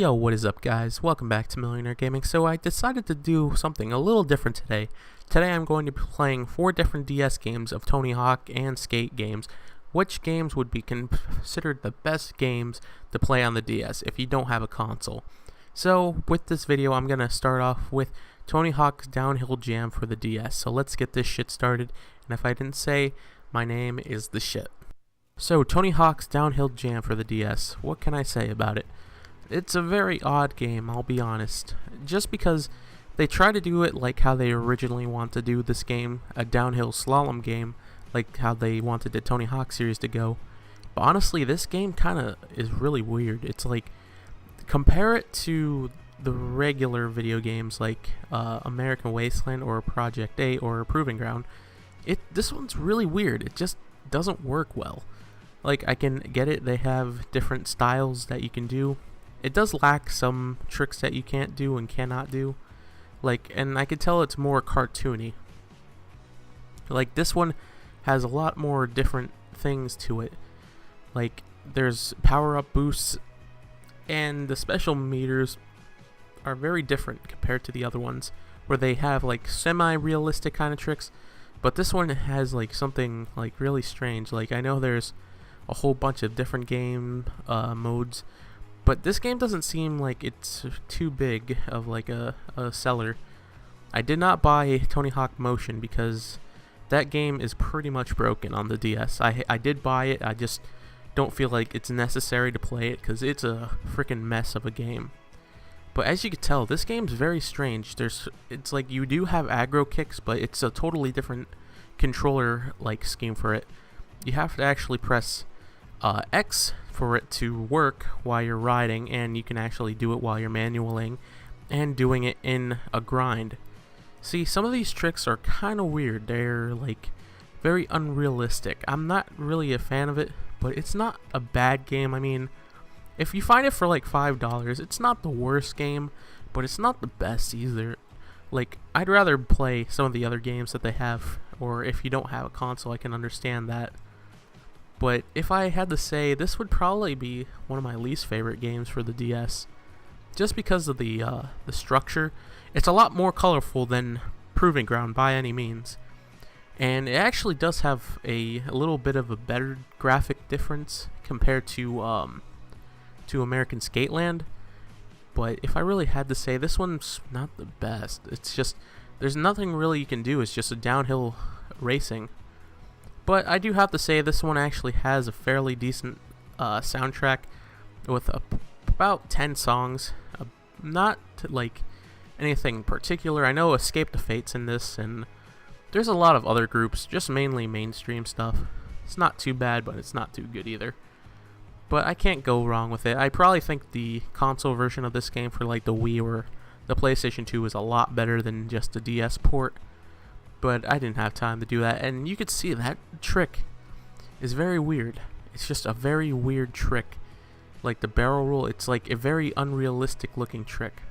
Yo, what is up guys? Welcome back to Millionaire Gaming. So I decided to do something a little different today. Today I'm going to be playing 4 different DS games of Tony Hawk and skate games. Which games would be considered the best games to play on the DS if you don't have a console? So with this video I'm going to start off with Tony Hawk's Downhill Jam for the DS. So let's get this shit started. And if I didn't say, my name is the shit. So Tony Hawk's Downhill Jam for the DS. What can I say about it? It's a very odd game, I'll be honest. Just because they try to do it like how they originally want to do this game, a downhill slalom game, like how they wanted the Tony Hawk series to go. But honestly, this game kind of is really weird. It's like, compare it to the regular video games like American Wasteland or Project 8 or Proving Ground. This one's really weird. It just doesn't work well. Like, I can get it, they have different styles that you can do. It does lack some tricks that you can't do and cannot do. Like, and I could tell it's more cartoony. Like, this one has a lot more different things to it. Like, there's power-up boosts, and the special meters are very different compared to the other ones, where they have, like, semi-realistic kind of tricks. But this one has, like, something, like, really strange. Like, I know there's a whole bunch of different game modes, but this game doesn't seem like it's too big of like a seller. I did not buy Tony Hawk Motion because that game is pretty much broken on the DS. I did buy it, I just don't feel like it's necessary to play it because it's a freaking mess of a game. But as you can tell, this game's very strange. It's like you do have aggro kicks, but it's a totally different controller like scheme for it. You have to actually press X for it to work while you're riding, and you can actually do it while you're manualing and doing it in a grind. See, some of these tricks are kind of weird. They're like very unrealistic. I'm not really a fan of it, but it's not a bad game. I mean, if you find it for like $5, it's not the worst game, but it's not the best either. Like, I'd rather play some of the other games that they have, or if you don't have a console, I can understand that. But if I had to say, this would probably be one of my least favorite games for the DS. Just because of the structure. It's a lot more colorful than Proving Ground by any means. And it actually does have a little bit of a better graphic difference compared to American Skateland. But if I really had to say, this one's not the best. It's just, there's nothing really you can do. It's just a downhill racing. But I do have to say, this one actually has a fairly decent soundtrack with about 10 songs. Not like anything particular. I know Escape the Fate's in this, and there's a lot of other groups, just mainly mainstream stuff. It's not too bad, but it's not too good either. But I can't go wrong with it. I probably think the console version of this game for like the Wii or the PlayStation 2 is a lot better than just the DS port. But I didn't have time to do that, and you could see that trick is very weird. It's just a very weird trick. Like the barrel roll, it's like a very unrealistic looking trick.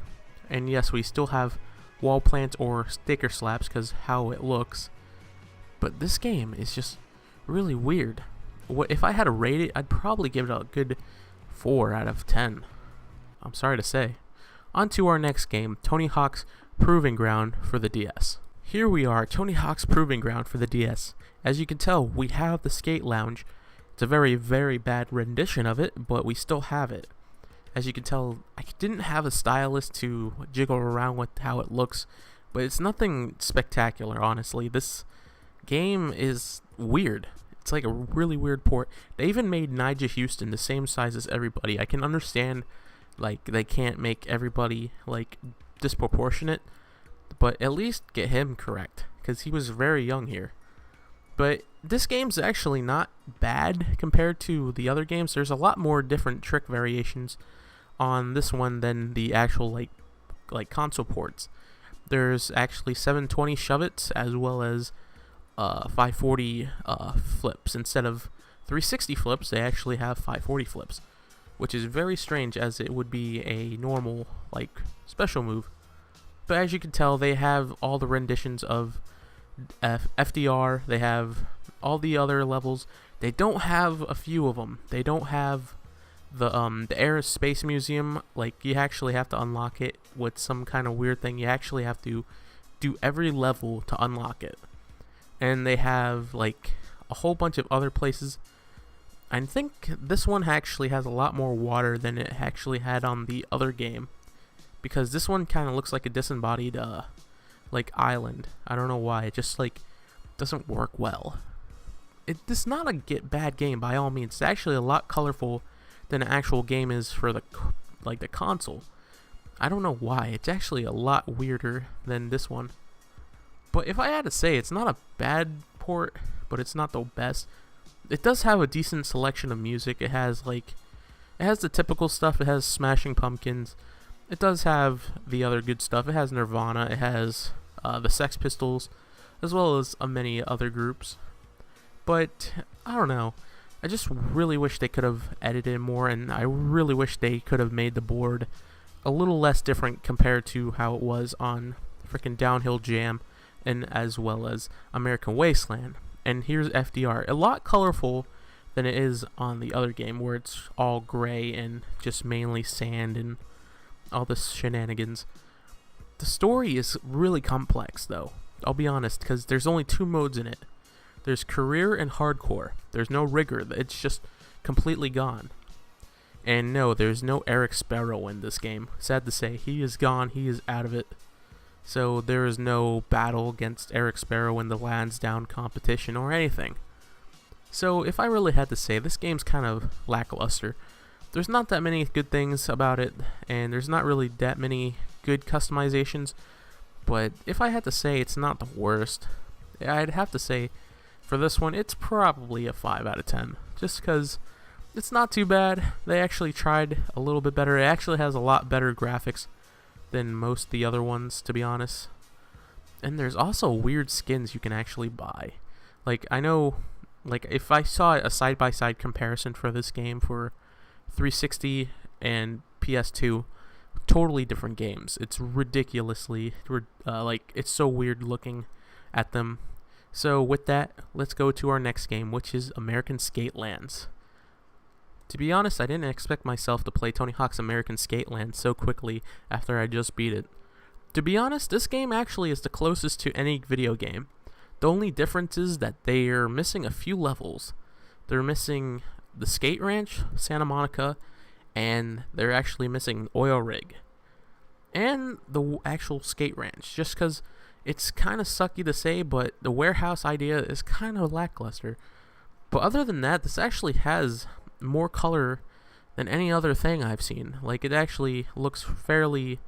And yes, we still have wall plants or sticker slaps because how it looks. But this game is just really weird. If I had to rate it, I'd probably give it a good 4 out of 10. I'm sorry to say. On to our next game, Tony Hawk's Proving Ground for the DS. Here we are, Tony Hawk's Proving Ground for the DS. As you can tell, we have the skate lounge. It's a very, very bad rendition of it, but we still have it. As you can tell, I didn't have a stylus to jiggle around with how it looks, but it's nothing spectacular, honestly. This game is weird. It's like a really weird port. They even made Nigel Houston the same size as everybody. I can understand, like, they can't make everybody, like, disproportionate, but at least get him correct, because he was very young here. But this game's actually not bad compared to the other games. There's a lot more different trick variations on this one than the actual like console ports. There's actually 720 shove-its as well as 540 flips. Instead of 360 flips, they actually have 540 flips, which is very strange as it would be a normal like special move. But as you can tell, they have all the renditions of FDR. They have all the other levels. They don't have a few of them. They don't have the Air Space Museum, like, you actually have to unlock it with some kind of weird thing. You actually have to do every level to unlock it. And they have like a whole bunch of other places. I think this one actually has a lot more water than it actually had on the other game, because this one kind of looks like a disembodied like island. I don't know why. It just like doesn't work well. It's not a bad game by all means. It's actually a lot colorful than an actual game is for the console. I don't know why. It's actually a lot weirder than this one. But if I had to say, it's not a bad port, but it's not the best. It does have a decent selection of music. It has the typical stuff. It has Smashing Pumpkins. It does have the other good stuff. It has Nirvana. It has the Sex Pistols, as well as many other groups. But I don't know. I just really wish they could have edited more, and I really wish they could have made the board a little less different compared to how it was on freaking Downhill Jam, and as well as American Wasteland. And here's FDR, a lot colorful than it is on the other game, where it's all gray and just mainly sand and all this shenanigans. The story is really complex, though, I'll be honest, because there's only 2 modes in it. There's career and hardcore. There's no rigor. It's just completely gone. And no, there's no Eric Sparrow in this game. Sad to say, he is gone. He is out of it. So there is no battle against Eric Sparrow in the Lansdowne competition or anything. So if I really had to say, this game's kind of lackluster. There's not that many good things about it, and there's not really that many good customizations. But if I had to say, it's not the worst. I'd have to say, for this one, it's probably a 5 out of 10. Just because it's not too bad. They actually tried a little bit better. It actually has a lot better graphics than most of the other ones, to be honest. And there's also weird skins you can actually buy. Like, I know, like, if I saw a side-by-side comparison for this game for 360 and PS2, totally different games. It's ridiculously, it's so weird looking at them. So with that, let's go to our next game, which is American Skatelands. To be honest, I didn't expect myself to play Tony Hawk's American Skatelands so quickly after I just beat it. To be honest, this game actually is the closest to any video game. The only difference is that they are missing a few levels. They're missing the skate ranch, Santa Monica, and they're actually missing oil rig. And the actual skate ranch, just because it's kind of sucky to say, but the warehouse idea is kind of lackluster. But other than that, this actually has more color than any other thing I've seen. Like, it actually looks fairly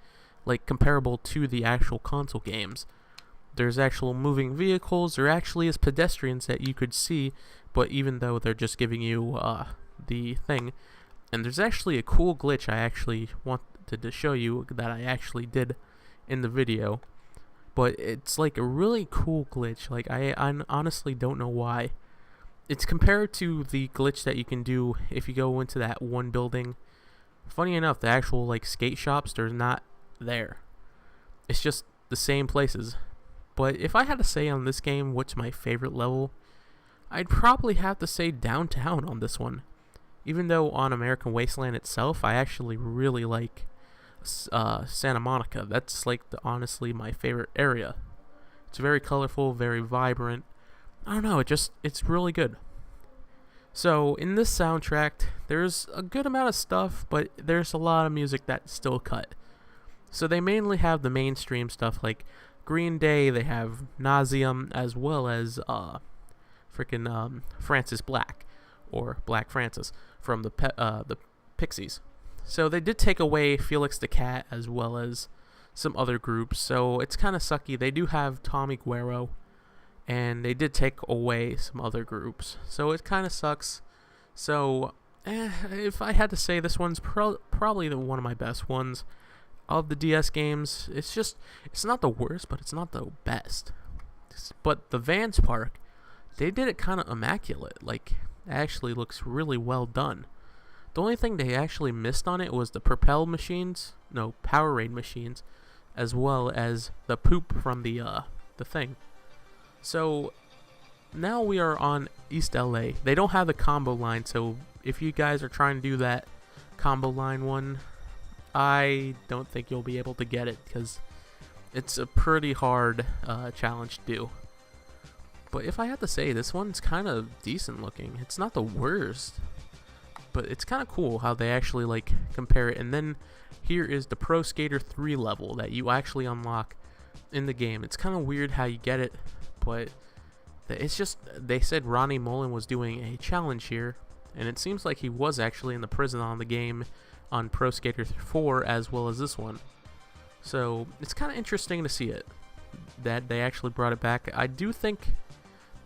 comparable to the actual console games. There's actual moving vehicles. There actually is pedestrians that you could see, but even though they're just giving you the thing. And there's actually a cool glitch I actually wanted to show you that I actually did in the video. But it's like a really cool glitch. Like, I honestly don't know why. It's compared to the glitch that you can do if you go into that one building. Funny enough, the actual skate shops, they're not there. It's just the same places. But if I had to say on this game what's my favorite level, I'd probably have to say downtown on this one. Even though on American Wasteland itself, I actually really like Santa Monica. That's honestly my favorite area. It's very colorful, very vibrant. I don't know, it's really good. So in this soundtrack, there's a good amount of stuff, but there's a lot of music that's still cut. So they mainly have the mainstream stuff like Green Day. They have Nauseum, as well as Francis Black, or Black Francis from the Pixies. So they did take away Felix the Cat as well as some other groups, so it's kind of sucky. They do have Tommy Guerrero, and they did take away some other groups, so it kind of sucks. So if I had to say, this one's probably one of my best ones of the DS games. It's not the worst, but it's not the best. But the Vans Park, they did it kind of immaculate. Like, it actually looks really well done. The only thing they actually missed on it was the Powerade machines, as well as the poop from the thing. So now we are on East LA. They don't have the combo line, so if you guys are trying to do that, combo line one, I don't think you'll be able to get it because it's a pretty hard challenge to do. But if I had to say, this one's kind of decent looking. It's not the worst, but it's kind of cool how they actually like compare it. And then here is the Pro Skater 3 level that you actually unlock in the game. It's kind of weird how you get it, but it's just, they said Ronnie Mullen was doing a challenge here, and it seems like he was actually in the prison on the game on Pro Skater 4 as well as this one. So it's kind of interesting to see it, that they actually brought it back. I do think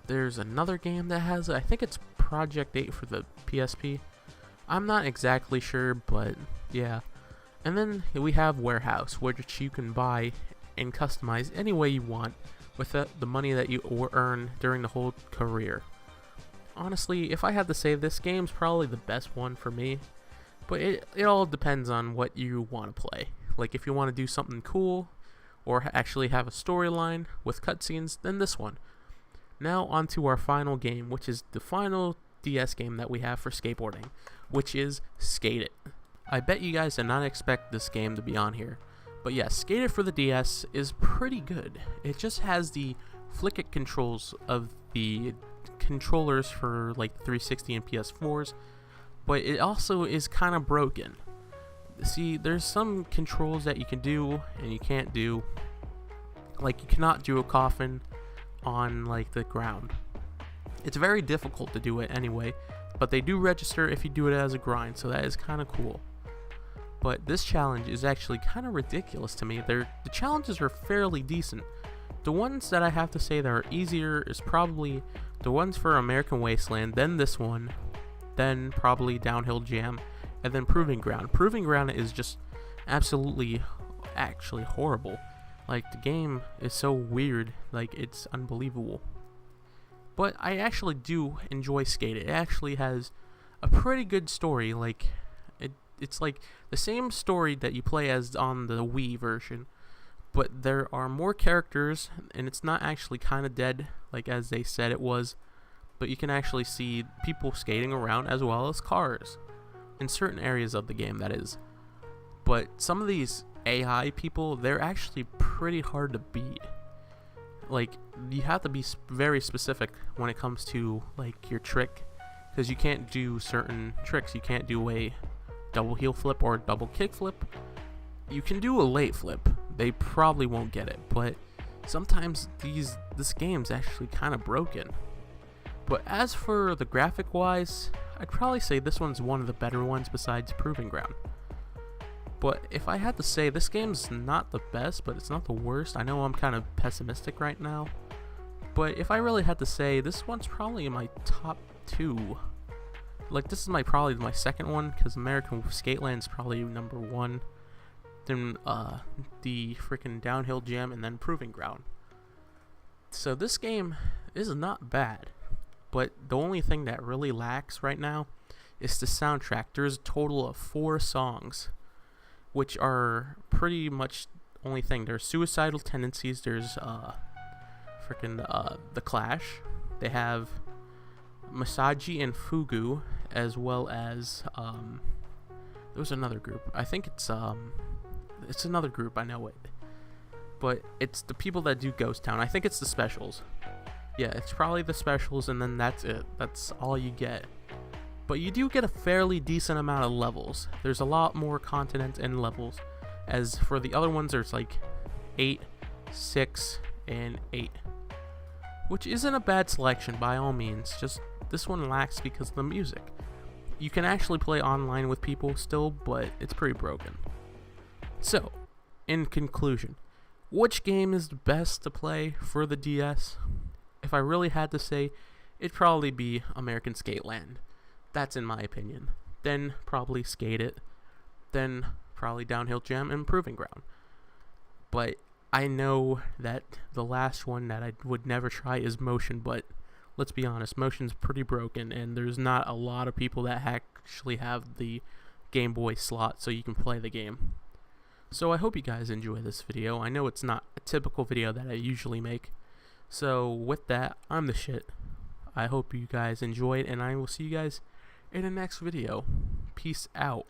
there's another game that has it. I think it's Project 8 for the PSP. I'm not exactly sure, but yeah. And then we have Warehouse, which you can buy and customize any way you want with the money that you earn during the whole career. Honestly, if I had to say, this game's probably the best one for me, but it all depends on what you want to play. Like, if you want to do something cool or actually have a storyline with cutscenes, then this one. Now on to our final game, which is the final DS game that we have for skateboarding, which is Skate It. I bet you guys did not expect this game to be on here, but yes, Skate It for the DS is pretty good. It just has the flick it controls of the controllers for like 360 and PS4s, but it also is kind of broken. See, there's some controls that you can do and you can't do. Like, you cannot do a coffin on like the ground. It's very difficult to do it anyway, but they do register if you do it as a grind, so that is kind of cool. But this challenge is actually kind of ridiculous to me. The challenges are fairly decent. The ones that I have to say that are easier is probably the ones for American Wasteland, then this one, then probably Downhill Jam, and then Proving Ground. Proving Ground is just absolutely, actually horrible. Like, the game is so weird, like, it's unbelievable. But I actually do enjoy Skate It. It actually has a pretty good story. Like, it's like the same story that you play as on the Wii version, but there are more characters, and it's not actually kind of dead, like as they said it was, but you can actually see people skating around as well as cars. In certain areas of the game, that is. But some of these AI people, they're actually pretty hard to beat. Like, you have to be very specific when it comes to like your trick, because you can't do certain tricks. You can't do a double heel flip or double kick flip. You can do a late flip. They probably won't get it, but sometimes this game's actually kind of broken. But as for the graphic wise, I'd probably say this one's one of the better ones besides Proving Ground. But if I had to say, this game's not the best, but it's not the worst. I know I'm kind of pessimistic right now, but if I really had to say, this one's probably in my top 2. Like, this is probably my second one, because American Skateland's probably number 1. Then the freaking Downhill Jam, and then Proving Ground. So this game is not bad, but the only thing that really lacks right now is the soundtrack. There's a total of 4 songs, which are pretty much the only thing. There's Suicidal Tendencies, there's The Clash, they have Masaji and Fugu, as well as there was another group. I think it's another group, I know it, but it's the people that do Ghost Town. I think it's the Specials. Yeah, it's probably the Specials, and then that's it. That's all you get. But you do get a fairly decent amount of levels. There's a lot more continents and levels. As for the other ones, there's like 8, 6, and 8. Which isn't a bad selection by all means. Just this one lacks because of the music. You can actually play online with people still, but it's pretty broken. So, in conclusion, which game is the best to play for the DS? If I really had to say, it'd probably be American Skateland. That's in my opinion. Then probably Skate It. Then probably Downhill Jam and Proving Ground. But I know that the last one that I would never try is Motion, but let's be honest, Motion's pretty broken, and there's not a lot of people that actually have the Game Boy slot so you can play the game. So I hope you guys enjoy this video. I know it's not a typical video that I usually make. So with that, I'm the shit. I hope you guys enjoyed, and I will see you guys in the next video. Peace out.